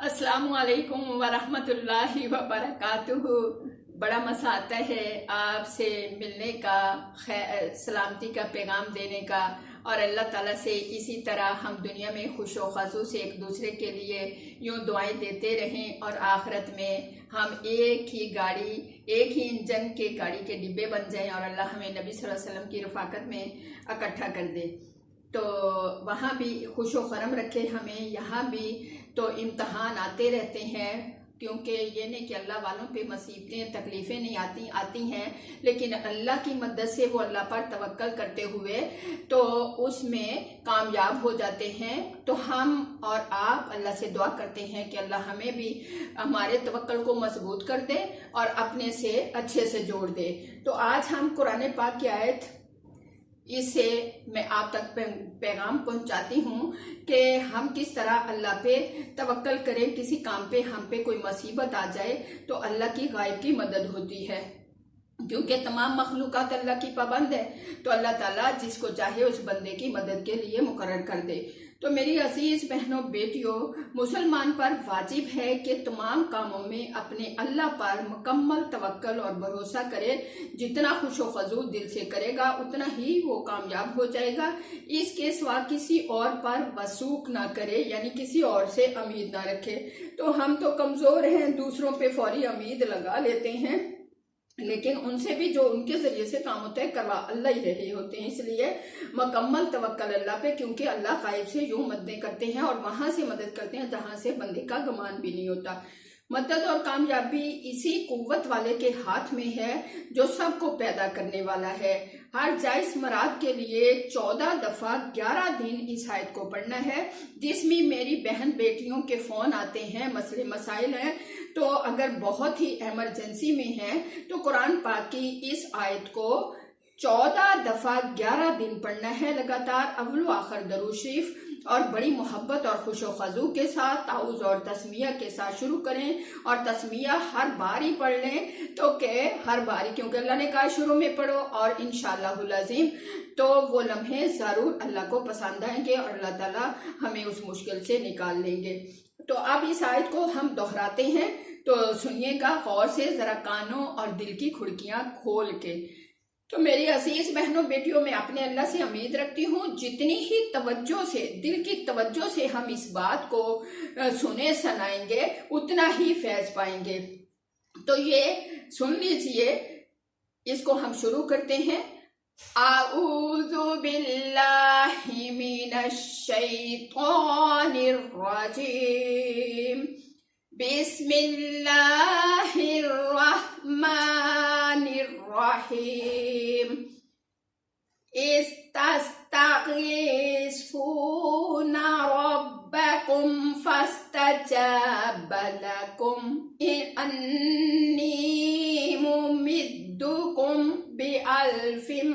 अस्सलामु अलैकुम वरहमतुल्लाहि वबरकातुहू। बड़ा मज़ा आता है आपसे मिलने का, सलामती का पैगाम देने का, और अल्लाह ताला से इसी तरह हम दुनिया में खुश व खजू से एक दूसरे के लिए यूँ दुआएं देते रहें और आखिरत में हम एक ही गाड़ी, एक ही इंजन के गाड़ी के डिब्बे बन जाएं और अल्लाह हमें नबी सल्लल्लाहु अलैहि वसल्लम की रफ़ाकत में इकट्ठा कर दे। तो वहाँ भी खुश व खरम रखे हमें, यहाँ भी तो इम्तहान आते रहते हैं, क्योंकि ये नहीं कि अल्लाह वालों पे मुसीबतें तकलीफ़ें नहीं आती हैं, लेकिन अल्लाह की मदद से वो अल्लाह पर तवक्कल करते हुए तो उसमें कामयाब हो जाते हैं। तो हम और आप अल्लाह से दुआ करते हैं कि अल्लाह हमें भी हमारे तवक्कल को मजबूत कर दे और अपने से अच्छे से जोड़ दे। तो आज हम कुरान पाक की आयत, इससे मैं आप तक पैगाम पहुंचाती हूँ कि हम किस तरह अल्लाह पे तवक्कल करें। किसी काम पे हम पे कोई मुसीबत आ जाए तो अल्लाह की गायब की मदद होती है, क्योंकि तमाम मखलूक़ात अल्लाह की पाबंद है। तो अल्लाह ताला जिसको चाहे उस बंदे की मदद के लिए मुकर्रर कर दे। तो मेरी अजीज बहनों बेटियों, मुसलमान पर वाजिब है कि तमाम कामों में अपने अल्लाह पर मुकम्मल तवक्कल और भरोसा करे। जितना खुश व खजू दिल से करेगा उतना ही वो कामयाब हो जाएगा। इसके सिवा किसी और पर वसूक ना करे, यानी किसी और से उम्मीद ना रखे। तो हम तो कमज़ोर हैं, दूसरों पे फौरी उम्मीद लगा लेते हैं, लेकिन उनसे भी जो उनके जरिए से काम होता है करवा अल्लाह ही रहे होते हैं। इसलिए मुकम्मल तवक्कल अल्लाह पे, क्योंकि अल्लाह गायब से यूं मददें करते हैं और वहां से मदद करते हैं जहां से बंदे का गुमान भी नहीं होता। मदद और कामयाबी इसी कुव्वत वाले के हाथ में है जो सबको पैदा करने वाला है। हर जायज़ मराद के लिए 14 दफ़ा 11 दिन इस आयत को पढ़ना है, जिसमें मेरी बहन बेटियों के फ़ोन आते हैं, मसले मसाइल हैं। तो अगर बहुत ही एमरजेंसी में है तो कुरान पाक की इस आयत को 14 दफ़ा 11 दिन पढ़ना है लगातार, अव्वल आखिर दरूद शरीफ, और बड़ी मोहब्बत और खुशो खजू के साथ ताउज़ और तस्मिया के साथ शुरू करें। और तस्मिया हर बार ही पढ़ लें, तो के हर बार ही, क्योंकि अल्लाह ने कहा शुरू में पढ़ो, और इंशाअल्लाहुल अज़ीम तो वो लम्हे ज़रूर अल्लाह को पसंद आएंगे और अल्लाह ताला हमें उस मुश्किल से निकाल लेंगे। तो अब इस आयत को हम दोहराते हैं, तो सुनिएगा गौर से, ज़रा कानों और दिल की खिड़कियाँ खोल के। तो मेरी अजीज बहनों बेटियों, मैं अपने अल्लाह से उम्मीद रखती हूँ जितनी ही तवज्जो से, दिल की तवज्जो से हम इस बात को सुने सुनाएंगे उतना ही फैज पाएंगे। तो ये सुन लीजिए, इसको हम शुरू करते हैं। आऊज़ु बिल्लाहि मिनश शैतानिर रजीम, बिस्मिल्लाहिर रहमानिर रहीम। इस्तस्तगीसूना रब्बकुम फस्तजाब लकुम अन्नी मुमिद्दुकुम बिअल्फिम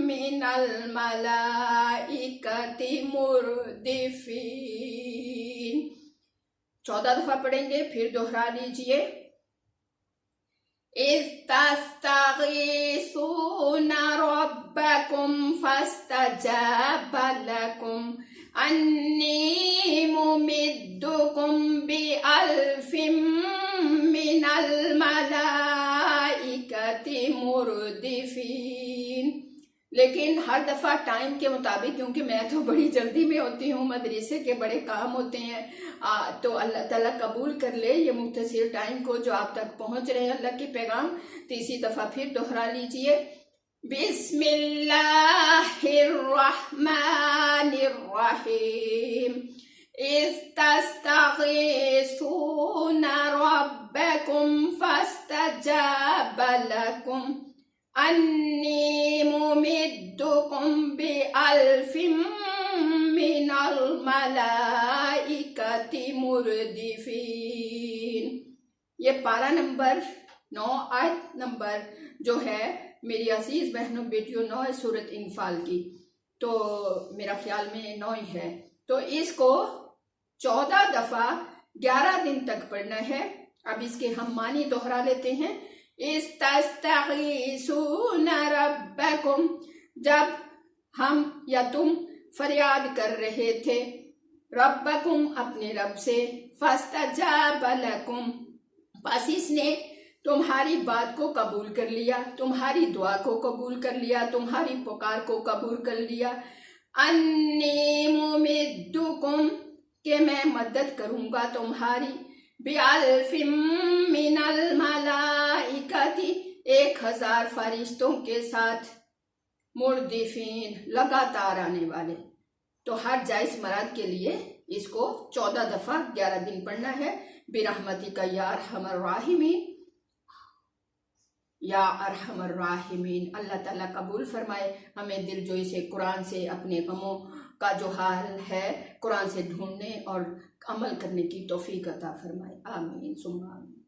मिनल मलाइकति मुर्दिफीन। 14 दफ़ा पढ़ेंगे, फिर दोहरा लीजिए। इस्तस्तगीसूना रब्बकुम फस्तजाब लकुम अन्नी मुमिद्दुकुम बिअल्फिम मिनल मलाइकति मुर्दिफीन। लेकिन हर दफ़ा टाइम के मुताबिक, क्योंकि मैं तो बड़ी जल्दी में होती हूँ, मदरसे के बड़े काम होते हैं, तो अल्लाह ताला कबूल कर ले ये मुख्तसर टाइम को जो आप तक पहुँच रहे हैं अल्लाह के पैगाम। तीसरी दफ़ा फिर दोहरा लीजिए। बिस्मिल्लाहिर्रहमानिर्रहीम, इस्तस्तगीसूना रब्बकुम फस्तजाब लकुम अन्नी मुमिद्दुकुम बिअल्फिम मिनल मलाइकति मुर्दिफीन। ये पारा नंबर 9, आयत नंबर जो है मेरी अजीज बहनों बेटियों 9 है सूरत इनफाल की। तो मेरा ख्याल में 9 ही है। तो इसको 14 दफ़ा 11 दिन तक पढ़ना है। अब इसके हम मानी दोहरा लेते हैं। इस्तस्तगीसून रब्बकुम, जब हम या तुम फरियाद कर रहे थे, रब्बकुम अपने रब से, फस्तजाब लकुम, बस इसने तुम्हारी बात को कबूल कर लिया, तुम्हारी दुआ को कबूल कर लिया, तुम्हारी पुकार को कबूल कर लिया। अन्नी मुमिद्दुकुम, के मैं मदद करूंगा तुम्हारी, बिअल्फिम मिनल मलाइकति, 1000 फरिश्तों के साथ, मुर्दिफीन, लगातार आने वाले। तो हर जायज मराद के लिए इसको 14 दफा 11 दिन पढ़ना है। बिरहमतिका या अरहमर राहिमीन, या अरहमर राहिमीन। अल्लाह ताला कबूल फरमाए, हमें दिलजोई से कुरान से अपने गमों का जो हाल है कुरान से ढूंढने और अमल करने की तौफीक अता फरमाए। आमीन सुम्मा आमीन।